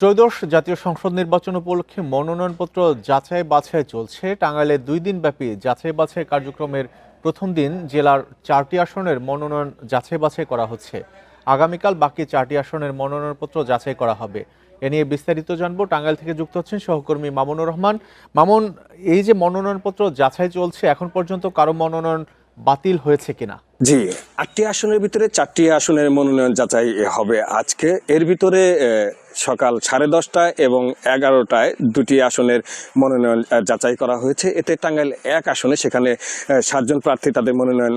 ত্রয়োদশ জাতীয় সংসদ নির্বাচন উপলক্ষে মনোনয়নপত্র যাচাই বাছাই চলছে। টাঙ্গাইলে 2 দিনব্যাপী যাচাই বাছাই কার্যক্রমের প্রথম দিন জেলার 4টি আসনের মনোনয়ন যাচাই বাছাই করা হচ্ছে। আগামীকাল বাকি 4টি আসনের মনোনয়নপত্র যাচাই করা হবে। এ নিয়ে বিস্তারিত জানবো। টাঙ্গাইল থেকে যুক্ত হচ্ছেন সহকর্মী মামুনুর রহমান। মামুন, এই যে মনোনয়নপত্র যাচাই চলছে, এখন পর্যন্ত কারো মনোনয়ন বাতিল হয়েছে কিনা? জি, 8টি আসনের ভিতরে 4টি আসনের মনোনয়ন যাচাই হবে আজকে। এর ভিতরে সকাল 10:30টায় এবং 11টায় 2টি আসনের মনোনয়ন যাচাই করা হয়েছে। এতে টাঙ্গাইল 1 আসনে সেখানে 7 জন প্রার্থী তাদের মনোনয়ন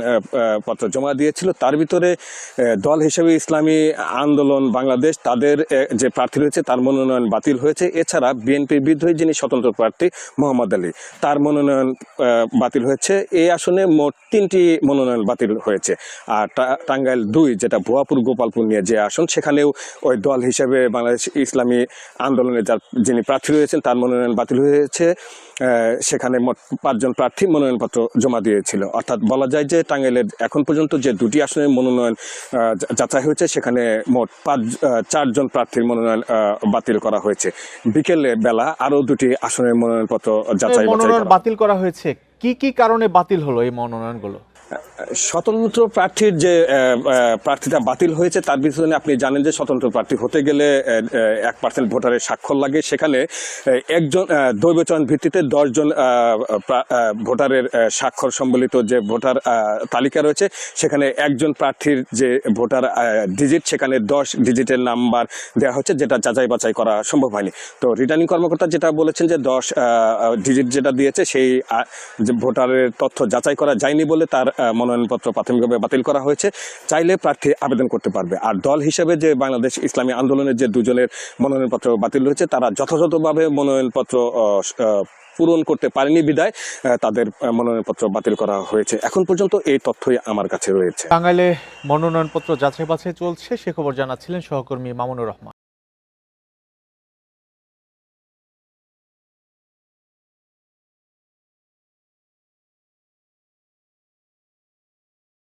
পত্র জমা দিয়েছিল। তার ভিতরে দল হিসেবে ইসলামী আন্দোলন বাংলাদেশ তাদের যে প্রার্থী রয়েছে তার মনোনয়ন বাতিল হয়েছে। এছাড়া বিএনপির বিদ্রোহী যিনি স্বতন্ত্র প্রার্থী মোহাম্মদ আলী, তার মনোনয়ন বাতিল হয়েছে। এই আসনে মোট 3টি মনোনয়ন বাতিল হয়েছে। আর টাঙ্গাইল 2 যেটা ভুয়াপুর গোপালপুর নিয়ে যে আসন, সেখানেও ওই দল হিসেবে বাংলাদেশ ইসলামী আন্দোলনের যিনি প্রার্থী রয়েছেন তার মনোনয়ন বাতিল হয়েছে। সেখানে মোট 5 জন প্রার্থী মনোনয়নপত্র জমা দিয়েছিল। অর্থাৎ বলা যায় যে টাঙ্গাইলের এখন পর্যন্ত যে 2টি আসনের মনোনয়ন যাচাই হয়েছে সেখানে মোট 4 জন প্রার্থীর মনোনয়ন বাতিল করা হয়েছে। বিকেলে বেলা আরো 2টি আসনের মনোনয়নপত্র যাচাই বাতিল করা হয়েছে। কি কি কারণে বাতিল হলো এই মনোনয়নগুলো? স্বতন্ত্র প্রার্থীর যে প্রার্থীটা বাতিল হয়েছে তার পিছনে আপনি জানেন যে স্বতন্ত্র প্রার্থী হতে গেলে 1% ভোটারের স্বাক্ষর লাগে। সেখানে একজন দৈবচয়ন ভিত্তিতে 10 জন ভোটারের স্বাক্ষর সম্বলিত যে ভোটার তালিকা রয়েছে, সেখানে একজন প্রার্থীর যে ভোটার ডিজিট, সেখানে 10 ডিজিটের নাম্বার দেওয়া হচ্ছে, যেটা যাচাই বাছাই করা সম্ভব হয়নি। তো রিটার্নিং কর্মকর্তা যেটা বলেছেন যে 10 ডিজিট যেটা দিয়েছে সেই ভোটারের তথ্য যাচাই করা যায়নি বলে তার মনোনয়নপত্র প্রাথমিকভাবে বাতিল করা হয়েছে। চাইলে প্রার্থী আবেদন করতে পারবে। আর দল হিসেবে যে বাংলাদেশ ইসলামী আন্দোলনের যে 2 জনের মনোনয়নপত্র বাতিল হয়েছে, তারা যথাযথভাবে মনোনয়নপত্র পূরণ করতে পারেনি বিধায় তাদের মনোনয়নপত্র বাতিল করা হয়েছে। এখন পর্যন্ত এই তথ্যই আমার কাছে রয়েছে। টাঙ্গাইলে মনোনয়নপত্র যাচাই বাছাই চলছে, সে খবর জানাচ্ছিলেন সহকর্মী মামুনুর রহমান।